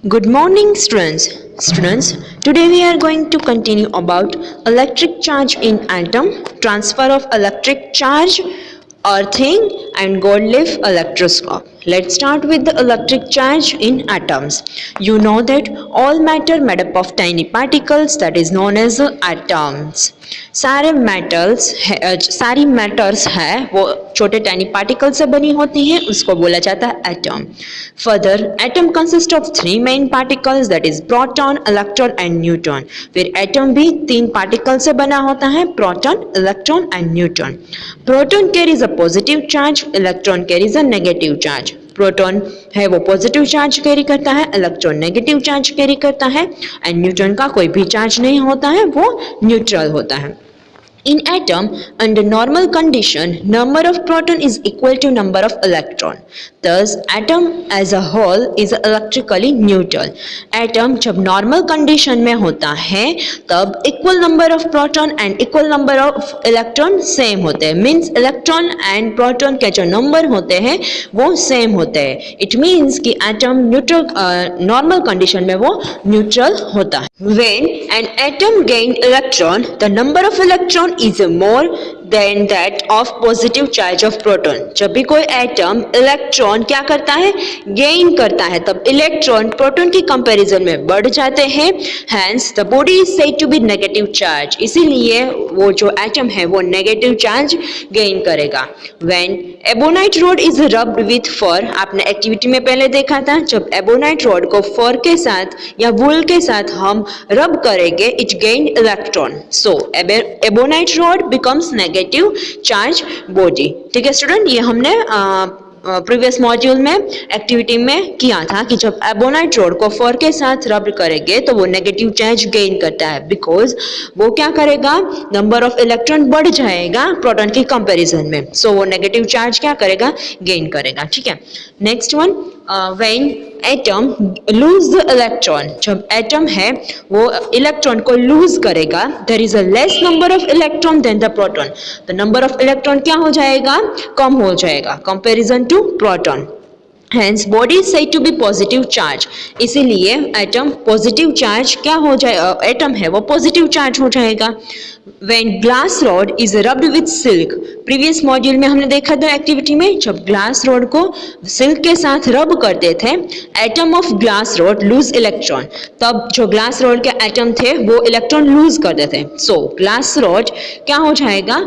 Good morning, students. Students, today we are going to continue about electric charge in atom, transfer of electric charge, earthing and gold leaf electroscope. Let's start with the electric charge in atoms. You know that all matter made up of tiny particles, that is known as atoms. सारी matters है वो छोटे tiny particle से बनी होती हैं, उसको बोला जाता है atom. Further atom consist of three main particles, that is proton, electron and neutron. फिर एटम भी तीन पार्टिकल से बना होता है, proton, electron and neutron. Proton carries a positive charge, electron carries a negative charge. Proton है वो positive charge carry करता है, इलेक्ट्रॉन नेगेटिव चार्ज कैरी करता है एंड न्यूट्रॉन का कोई भी चार्ज नहीं होता है, वो न्यूट्रल होता है. In atom, under normal condition, number of proton is equal to number of electron. Thus, atom as a whole is electrically neutral. Atom जब normal condition में होता है तब equal number of proton and equal number of electron same होते हैं. Means electron and proton के जो number होते हैं वो same होते हैं. It means कि atom neutral normal condition में वो neutral होता है. When an atom gain electron, the number of electron is more than that of positive charge of proton. जब भी कोई एटम इलेक्ट्रॉन क्या करता है, गेन करता है, तब इलेक्ट्रॉन प्रोटॉन की कंपैरिजन में बढ़ जाते हैं. Hence the body is said to be negative charge. इसीलिए वो जो एटम है वो नेगेटिव चार्ज गेन करेगा. When ebonite rod is rubbed with fur, आपने एक्टिविटी में पहले देखा था, जब ebonite rod को फर के साथ या वूल के साथ हम रब करेंगे, it gain electron. So ebonite rod becomes negative charge body. ठीक है स्टूडेंट, ये हमने प्रीवियस मॉड्यूल में एक्टिविटी में किया था कि जब एबोनाइट रोड को फर के साथ रब करेंगे तो वो नेगेटिव चार्ज गेन करता है, बिकॉज वो क्या करेगा, नंबर ऑफ इलेक्ट्रॉन बढ़ जाएगा प्रोटॉन की कंपैरिजन में. सो वो नेगेटिव चार्ज क्या करेगा, गेन करेगा. ठीक है, next one, when atom lose the electron, जब एटम है वो इलेक्ट्रॉन को लूज करेगा, there is a less number of electron than the proton. तो नंबर ऑफ इलेक्ट्रॉन क्या हो जाएगा, कम हो जाएगा comparison to proton. Hence body is said to be positive charge. इसीलिए एटम पॉजिटिव चार्ज क्या हो जाए, एटम है वो पॉजिटिव चार्ज हो जाएगा. When glass rod is rubbed with silk, previous module में हमने देखा था एक्टिविटी में, जब ग्लास रोड को सिल्क के साथ रब करते थे, atom of glass rod loose electron. तब जो ग्लास रोड के एटम थे वो इलेक्ट्रॉन लूज करते थे. सो ग्लास रोड क्या हो जाएगा,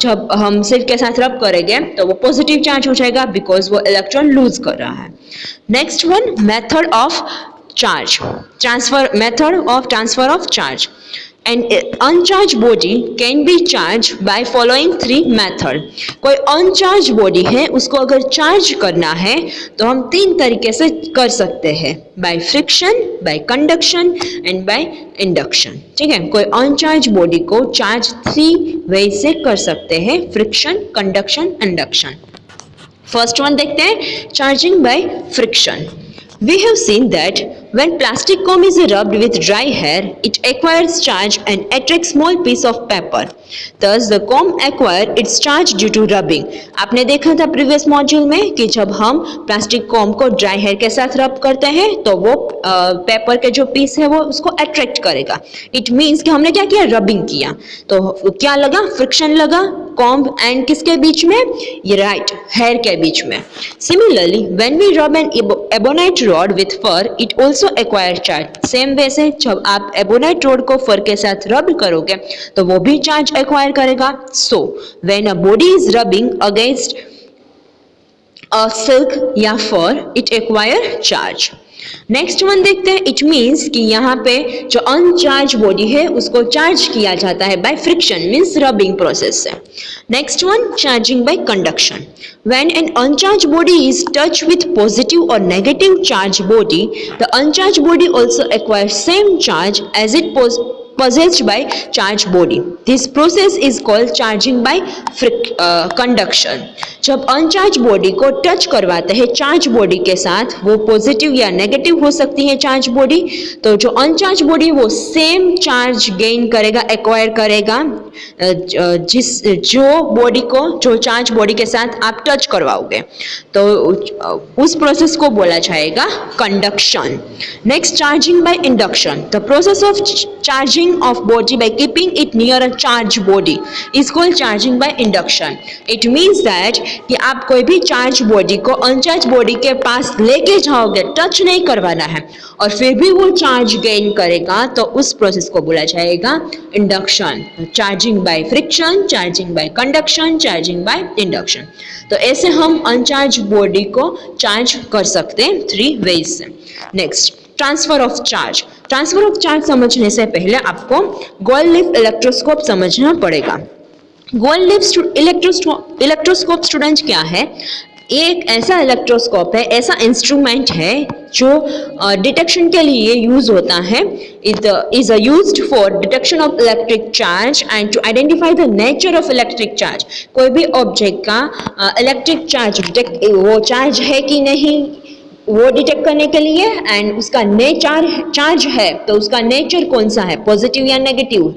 जब हम सिल्क के साथ रब करेंगे तो वो पॉजिटिव चार्ज हो जाएगा, बिकॉज वो इलेक्ट्रॉन लूज कर रहा है. Next one, method of charge transfer, method of transfer of charge. An uncharged body can be charged by following three method. कोई uncharged body है, उसको अगर चार्ज करना है तो हम तीन तरीके से कर सकते हैं, by friction, by conduction and by induction. ठीक है, कोई uncharged body को चार्ज थ्री वे से कर सकते हैं, friction, conduction, induction. First one देखते हैं, charging by friction. We have seen that when plastic comb is rubbed with dry hair, it acquires charge and attracts small piece of paper. Thus, the comb acquire its charge due to rubbing. आपने देखा था previous module में कि जब हम plastic com को dry hair के साथ रब करते हैं तो वो पेपर के जो पीस है वो उसको अट्रैक्ट करेगा. इट मीन्स कि हमने क्या किया, रबिंग किया, तो क्या लगा, फ्रिक्शन लगा कॉम्ब एंड किसके बीच में, ये राइट, हेयर के बीच में. Similarly when we rub an ebonite rod with fur, it also acquire charge. Same way से जब आप एबोनाइट रॉड को फर के साथ रब करोगे तो वो भी चार्ज एक्वायर करेगा. So when a body is rubbing against a silk या fur, it acquire charge. Next one देखते हैं, इट मीन्स कि यहाँ पे जो अनचार्ज बॉडी है उसको चार्ज किया जाता है by friction, means rubbing process से. Next one, charging by conduction. When an uncharged body is touched with positive or negative charge body, the uncharged body also acquires same charge as it possessed by charged body. This process is called charging by conduction. जब uncharged body को touch करवाते हैं charge body के साथ, वो positive या negative हो सकती है चार्ज बॉडी, तो जो अनचार्ज बॉडी वो सेम चार्ज गेन करेगा, एक्वायर करेगा जो चार्ज बॉडी के साथ आप टच करवाओगे, तो उस प्रोसेस को बोला जाएगा conduction. Next, charging by induction. The process of charging of body by keeping it near a charge body is called charging by induction. It means that कि आप कोई भी चार्ज बॉडी को अनचार्ज बॉडी के पास लेके जाओगे, टच नहीं करवाना है, और फिर भी वो चार्ज गेन करेगा, तो उस प्रोसेस को बोला जाएगा induction. Charging by friction, charging by conduction, charging by induction. तो ऐसे हम अनचार्ज बॉडी को चार्ज कर सकते हैं 3 वेज से. Next, transfer of charge. Transfer of charge समझने से पहले आपको गोल्ड लीफ इलेक्ट्रोस्कोप समझना पड़ेगा. गोल्ड लीफ इलेक्ट्रोस्कोप स्टूडेंट क्या है? एक ऐसा इलेक्ट्रोस्कोप है, ऐसा इंस्ट्रूमेंट है जो डिटेक्शन के लिए यूज होता है. It is used for detection of electric charge and to identify the nature of electric charge. कोई भी ऑब्जेक्ट का इलेक्ट्रिक चार्ज वो चार्ज है कि नहीं वो डिटेक्ट करने के लिए, एंड उसका चार्ज है तो उसका नेचर कौन सा है, पॉजिटिव या negative.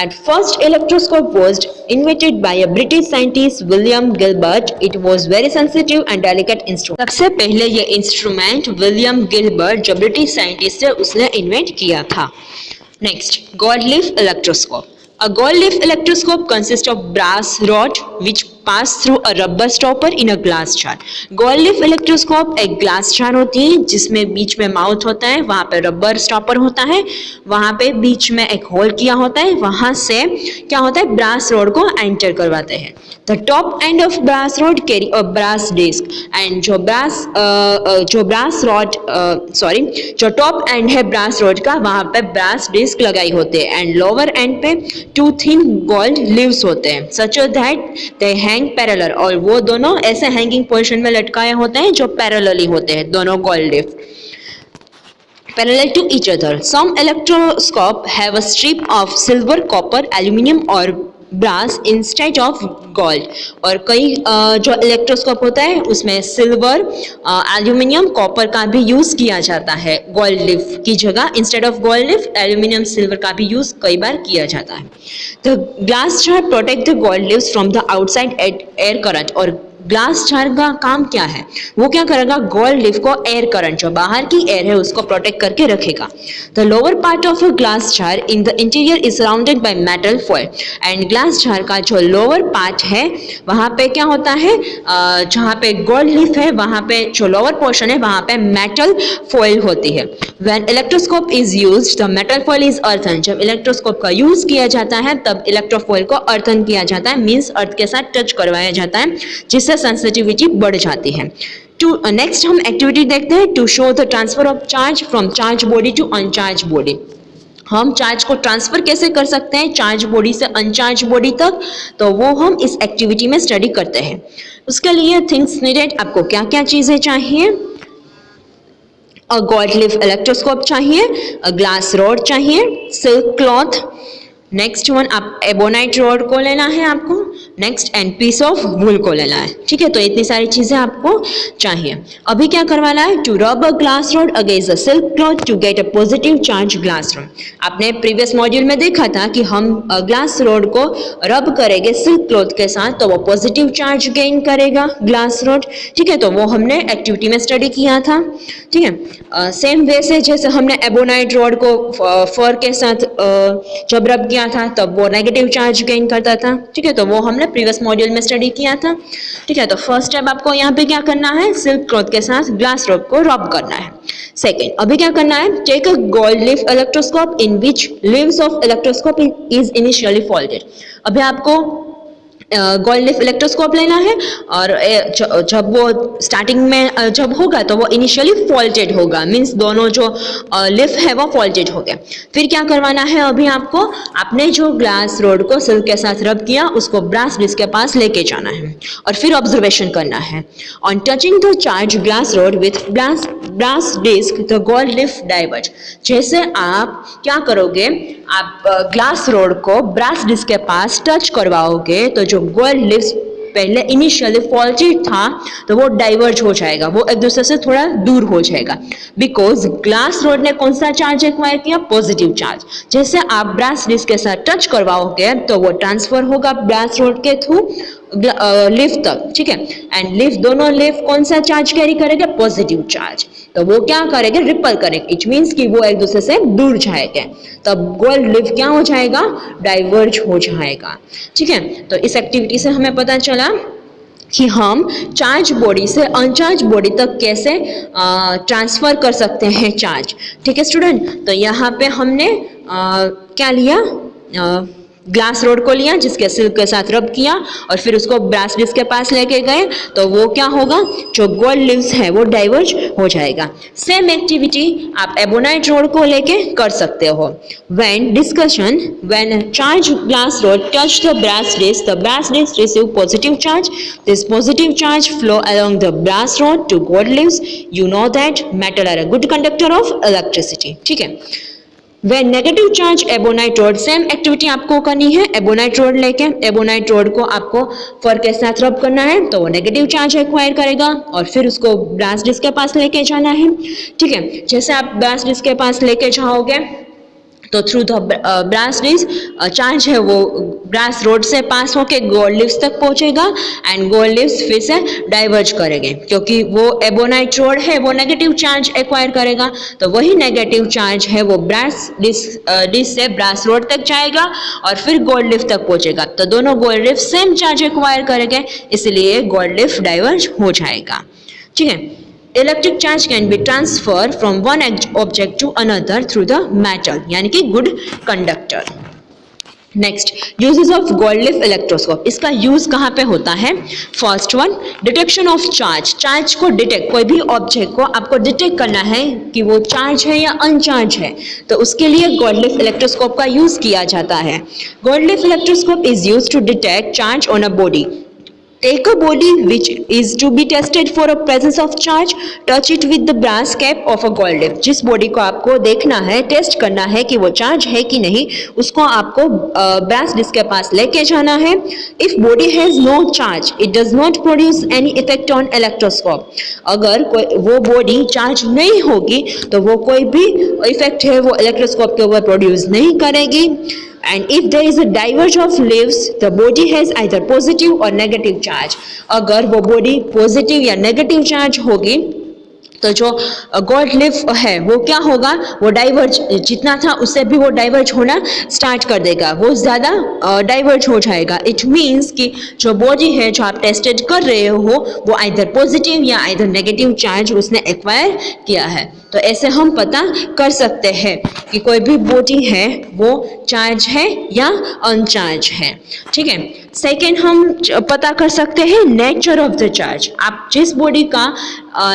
At first, electroscope was invented by a British scientist William Gilbert. It was very sensitive and delicate instrument. सबसे पहले ये इंस्ट्रूमेंट विलियम गिलबर्ट जो ब्रिटिश साइंटिस्ट है उसने इन्वेंट किया था. Next, gold leaf electroscope. A gold leaf electroscope consists of brass rod which pass through a rubber stopper in a glass jar. Gold leaf electroscope एक glass jar होती है जिसमें बीच में माउथ होता है, वहाँ पे रबर स्टॉपर होता है, वहाँ पे बीच में एक होल किया होता है, वहाँ से क्या होता है ब्रास रॉड को एंटर करवाते हैं. The top end of brass rod carry a brass disc and जो टॉप एंड है ब्रास रॉड का वहाँ पे ब्रास डिस्क लगाई होते हैं, एंड लोअर एंड पे 2 thin gold leaves होते हैं such that they hang parallel, और वो दोनों ऐसे हैंगिंग पोजीशन में लटकाए होते हैं जो पैरेलली होते हैं दोनों gold leaf parallel to each other. Some electroscope have a strip of silver, copper, aluminum or brass instead of gold. और कई जो इलेक्ट्रोस्कोप होता है उसमें सिल्वर, एल्यूमिनियम, कॉपर का भी यूज किया जाता है गोल्ड लीफ की जगह. Instead of gold leaf aluminium, silver का भी यूज कई बार किया जाता है. The glass jar protect the gold leaves from the outside air current. और ग्लास जार का काम क्या है, वो क्या करेगा, गोल्ड लीफ को एयर करंट जो बाहर की एयर है उसको प्रोटेक्ट करके रखेगा. The lower part of a glass jar in the interior is surrounded by metal foil. And glass jar का जो लोअर पार्ट है वहाँ पे क्या होता है, जहाँ पे गोल्ड लीफ है वहाँ पे जो लोअर पोर्शन है वहाँ पे मेटल फॉइल होती है. When electroscope is used the metal foil is earthen. जब इलेक्ट्रोस्कोप का यूज किया जाता है तब इलेक्ट्रोफॉइल को अर्थन किया जाता है, मीन्स अर्थ के साथ टच करवाया जाता है, जिससे सेंसिटिविटी बढ़ जाती है. नेक्स्ट हम एक्टिविटी देखते हैं to show the transfer of charge from charge body to uncharge body. हम चार्ज को ट्रांसफर कैसे कर सकते हैं चार्ज बॉडी से अनचार्ज बॉडी तक, तो वो हम इस एक्टिविटी में स्टडी करते हैं. उसके लिए थिंग्स नीडेड, आपको क्या क्या चीजें चाहिए, अ गोल्ड लीफ इलेक्ट्रोस्कोप चाहिए, अ ग्लास रॉड चाहिए, सिल्क क्लॉथ, नेक्स्ट वन आप एबोनाइट रॉड को लेना है आपको, next and piece of wool को लेना है. ठीक है, तो इतनी सारी चीजें आपको चाहिए. अभी क्या करवाना है, to rub a glass rod against a silk cloth to get a positive charge glass rod. आपने प्रीवियस मॉड्यूल में देखा था कि हम ग्लास रॉड को रब करेंगे सिल्क क्लॉथ के साथ तो वो पॉजिटिव चार्ज गेन करेगा ग्लास रॉड. ठीक है, तो वो हमने एक्टिविटी में स्टडी किया था. ठीक है, सेम वे से जैसे हमने एबोनाइट रॉड को फर के साथ जब रब किया था तब वो नेगेटिव चार्ज गेन करता था. ठीक है, तो वो हमने प्रीवियस मॉड्यूल में स्टडी किया था. ठीक है, तो फर्स्ट स्टेप आपको यहाँ पे क्या करना है, सिल्क क्लॉथ के साथ ग्लास रॉड को रब करना है. सेकेंड, अभी क्या करना है, take a gold leaf electroscope in which leaves of electroscope is initially folded. अभी आपको गोल्ड लीफ इलेक्ट्रोस्कोप लेना है और जब वो स्टार्टिंग में जब होगा तो वो इनिशियली फॉल्टेड होगा, मींस दोनों जो लीफ है वो फॉल्टेड हो गया। फिर क्या करवाना है अभी आपको, आपने जो ग्लास रोड को सिल्क के साथ रब किया उसको ब्रास डिस्क के पास लेके जाना है और फिर ऑब्जर्वेशन करना है। On touching the charge glass rod with brass disc the gold leaf diverge. जैसे आप क्या करोगे, आप ग्लास रोड को ब्रास डिस्क के पास टच करवाओगे तो जो गोल्ड लीफ पहले इनिशियली फॉल्टेड था तो वो डाइवर्ज हो जाएगा, वो एक दूसरे से थोड़ा दूर हो जाएगा, बिकॉज ग्लास रोड ने कौन सा चार्ज एक्वायर किया, पॉजिटिव चार्ज। जैसे आप ब्रास डिस्क के साथ टच करवाओगे तो वो ट्रांसफर होगा ब्रास रोड के थ्रू लीफ तक, ठीक है। एंड लीफ, दोनों लीफ कौन सा चार्ज कैरी करेंगे, पॉजिटिव चार्ज। तो वो क्या करेंगे, रिपल करेंगे, इट मीन्स कि वो एक दूसरे से दूर जाएंगे, तब गोल्ड लीफ क्या हो जाएगा, डाइवर्ज हो जाएगा, ठीक है। तो इस एक्टिविटी से हमें पता चला कि हम चार्ज बॉडी से अनचार्ज बॉडी तक कैसे ट्रांसफर कर सकते हैं चार्ज, ठीक है स्टूडेंट। तो यहाँ पे हमने क्या लिया, ग्लास रोड को लिया जिसके सिल्क के साथ रब किया और फिर उसको ब्रास डिस्क के पास लेके गए तो वो क्या होगा, जो गोल्ड लीव्स है वो डाइवर्ज हो जाएगा। सेम एक्टिविटी आप एबोनाइट रोड को लेके कर सकते हो। when charged glass rod touch the brass disc receive positive charge. This positive charge flow along the brass rod to gold leaves. You know that metal are a good conductor of electricity, ठीक है। When negative charge ebonite rod, same activity आपको करनी है, ebonite road लेके ebonite road को आपको फर के साथ रब करना है तो वो नेगेटिव चार्ज एक्वायर करेगा और फिर उसको ब्रास डिस्क के पास लेके जाना है, ठीक है। जैसे आप ब्रास डिस्क के पास लेके जाओगे तो through the brass disc charge है वो ब्रास रोड से पास होके गोल्ड लीव्स तक पहुंचेगा एंड गोल्ड लीव्स फिर से डाइवर्ज करेंगे, क्योंकि वो एबोनाइट रोड है वो नेगेटिव चार्ज एक्वायर करेगा, तो वही नेगेटिव चार्ज है वो ब्रास डिस्क से ब्रास रोड तक जाएगा और फिर गोल्ड लीफ तक पहुंचेगा, तो दोनों gold leaf same charge acquire करेंगे, इसलिए गोल्ड लीफ डाइवर्ज हो जाएगा, ठीक है। Electric charge can be transferred from one object to another through the metal, यानी कि good conductor. Next, uses of gold leaf electroscope. इसका यूज कहाँ पे होता है, first one, detection of charge. Charge को डिटेक्ट, कोई भी ऑब्जेक्ट को आपको डिटेक्ट करना है कि वो चार्ज है या अनचार्ज है, तो उसके लिए गोल्ड लीफ इलेक्ट्रोस्कोप का यूज किया जाता है। Gold leaf electroscope is used to detect charge on a body. Take a body which is to be tested for a presence of charge, touch it with the brass cap of a gold leaf. जिस body को आपको देखना है, test करना है कि वो charge है कि नहीं, उसको आपको ब्रास डिस्क के पास लेके जाना है। If body has no charge, it does not produce any effect on electroscope. अगर वो बॉडी चार्ज नहीं होगी तो वो कोई भी इफेक्ट है वो इलेक्ट्रोस्कोप के ऊपर प्रोड्यूस नहीं करेगी। And if there is a diverge of leaves, the body has either positive or negative charge. अगर वो बॉडी पॉजिटिव या नेगेटिव चार्ज होगी तो जो गोल्ड लीफ है वो क्या होगा, वो डाइवर्ज, जितना था उससे भी वो डाइवर्ज होना स्टार्ट कर देगा, वो ज़्यादा डाइवर्ज हो जाएगा। इट मीन्स कि जो बॉडी है जो आप टेस्टेड कर रहे हो वो आइदर पॉजिटिव या आइदर नेगेटिव चार्ज उसने एक्वायर किया है। तो ऐसे हम पता कर सकते हैं कि कोई भी बॉडी है वो चार्ज है या अनचार्ज है, ठीक है। सेकेंड, हम पता कर सकते हैं नेचर ऑफ द चार्ज। आप जिस बॉडी का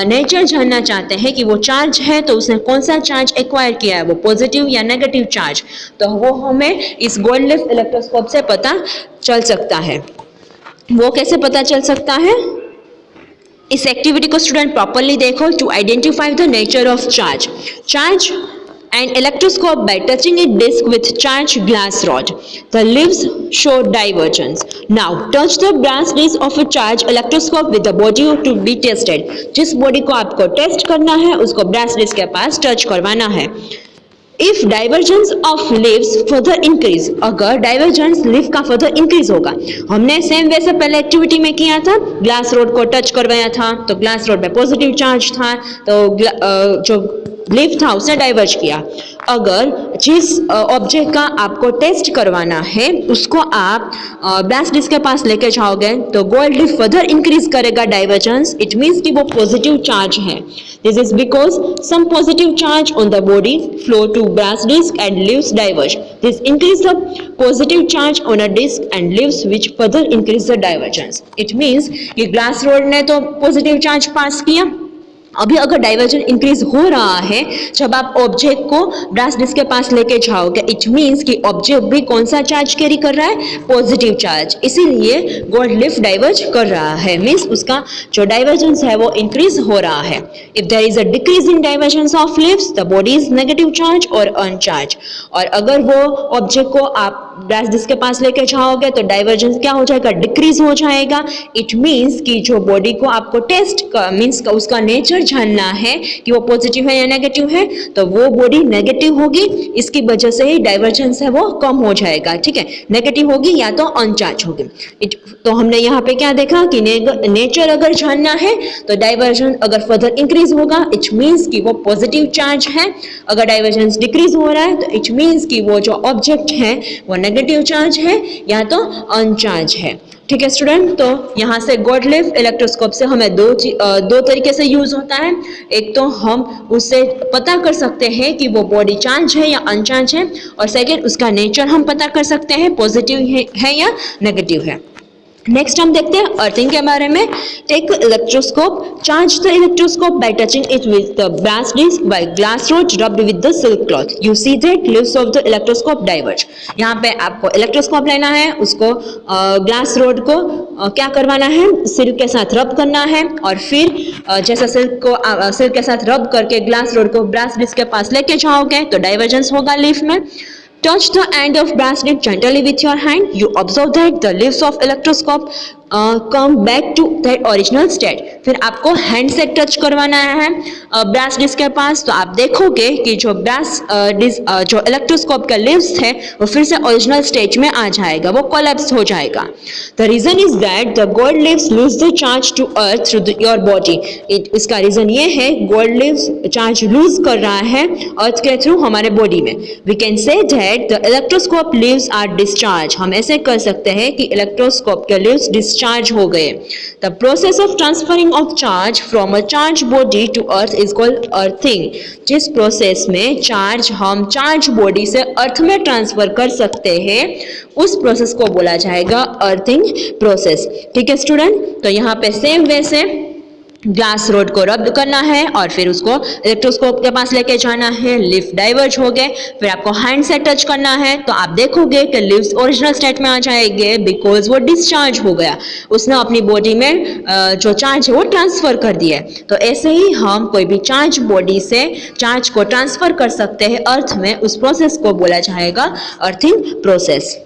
नेचर जानना चाहते हैं कि वो चार्ज है तो उसने कौन सा चार्ज एक्वायर किया है, वो पॉजिटिव या नेगेटिव चार्ज, तो वो हमें इस गोल्ड लीफ इलेक्ट्रोस्कोप से पता चल सकता है। वो कैसे पता चल सकता है, इस एक्टिविटी को स्टूडेंट प्रॉपरली देखो। To identify the nature of charge an electroscope by touching a disc with charged glass rod. The leaves show divergence. Now touch the brass disc of a charged electroscope with the body to be tested. जिस body को आपको test करना है उसको brass disc के पास touch करवाना है। If divergence of leaves further increase, अगर divergence leaf का further increase होगा, हमने सेम वैसे पहले एक्टिविटी में किया था, ग्लास रोड को टच करवाया था तो ग्लास रोड में पॉजिटिव चार्ज था तो जो लीफ था उसने डाइवर्ज किया। अगर जिस ऑब्जेक्ट का आपको टेस्ट करवाना है उसको आप ब्लास्ट डिस्क के पास लेके जाओगे तो गोल्ड लीफ फर्दर इंक्रीज करेगा डाइवर्जेंस. इट मीन्स कि वो पॉजिटिव चार्ज है. This is because some positive charge on the body flow to brass disc and leaves diverge. This increase the positive charge on a disc and leaves which further increase the divergence. It means कि glass rod ने तो positive charge पास किया. अभी अगर diversion increase हो रहा है जब आप ऑब्जेक्ट को ब्लास्ट डिस्क के पास लेके जाओगे, इट मीन्स कि ऑब्जेक्ट भी कौन सा चार्ज कैरी कर रहा है, पॉजिटिव चार्ज. इसीलिए गोल्ड लीफ डाइवर्ज कर रहा है. मीन्स उसका जो डाइवर्जेंस है वो इंक्रीज हो रहा है. If there is a decrease in divergence of leaves the body is negative charge और अनचार्ज. और अगर वो ऑब्जेक्ट को आप ब्लास्ट डिस्क के पास लेके जाओगे तो डाइवर्जेंस क्या हो जाएगा, डिक्रीज हो जाएगा. इट मीन्स कि जो बॉडी को आपको टेस्ट मीन्स उसका नेचर जानना है कि वो पॉजिटिव है या नेगेटिव है, तो वो बॉडी नेगेटिव होगी. इसकी वजह से ही डाइवर्जेंस है वो कम हो जाएगा. ठीक है, नेगेटिव होगी या तो अनचार्ज होगी. तो हमने यहाँ पे क्या देखा कि नेचर अगर जानना है तो डाइवर्जेंस अगर फर्दर इंक्रीज होगा इट मीन्स कि वो पॉजिटिव चार्ज है. अगर डाइवर्जेंस डिक्रीज हो रहा है तो इट मीन्स कि वो जो ऑब्जेक्ट है वो नेगेटिव चार्ज है या तो अनचार्ज है. ठीक है स्टूडेंट, तो यहाँ से गोल्ड लीफ इलेक्ट्रोस्कोप से हमें दो तरीके से यूज होता है. एक तो हम उससे पता कर सकते हैं कि वो बॉडी चार्ज है या अनचार्ज है, और सेकेंड उसका नेचर हम पता कर सकते हैं पॉजिटिव है या नेगेटिव है. नेक्स्ट हम देखते हैं अर्थिंग के बारे में. Take electroscope, charge the electroscope by touching it with the brass disc by glass rod rubbed with the silk cloth. You see that leaves of the electroscope diverge. यहाँ पे आपको इलेक्ट्रोस्कोप लेना है, उसको ग्लास रोड को क्या करवाना है, सिल्क के साथ रब करना है, और फिर जैसा सिल्क के साथ रब करके ग्लास रोड को ब्लास्ट डिस्क के पास लेके जाओगे तो डाइवर्जेंस होगा लीफ में. Touch the end of brass disc gently with your hand. You observe that the leaves of electroscope come back to their original state. फिर आपको हैंड से टच करवाना है ब्रास डिस्क के पास, तो आप देखोगे कि जो ब्रास डिस्क जो इलेक्ट्रोस्कोप का लीव्स है वो फिर से ओरिजिनल स्टेज में आ जाएगा, वो कोलैप्स हो जाएगा. The reason is that the gold leaves lose the charge to earth through your body. इसका रीजन ये है गोल्ड लीव्स चार्ज लूज कर रहा है अर्थ के थ्रू हमारे बॉडी में. We can say that the electroscope leaves are discharge. हम ऐसे कर सकते हैं कि इलेक्ट्रोस्कोप के लीव्स डिस्चार्ज हो गए. The process of transferring of charge from a charge body to earth is called earthing. जिस प्रोसेस में चार्ज हम चार्ज बॉडी से अर्थ में ट्रांसफर कर सकते हैं उस प्रोसेस को बोला जाएगा अर्थिंग प्रोसेस. ठीक है स्टूडेंट, तो यहाँ पे सेम वे से ग्लास रोड को रब करना है और फिर उसको इलेक्ट्रोस्कोप के पास लेके जाना है. लीफ डाइवर्ज हो गए, फिर आपको हैंड से टच करना है तो आप देखोगे कि लीव्स ओरिजिनल स्टेट में आ जाएंगे बिकॉज वो डिस्चार्ज हो गया, उसने अपनी बॉडी में जो चार्ज है वो ट्रांसफर कर दिया. तो ऐसे ही हम कोई भी चार्ज बॉडी से चार्ज को ट्रांसफर कर सकते हैं अर्थ में. उस प्रोसेस को बोला जाएगा अर्थिंग प्रोसेस.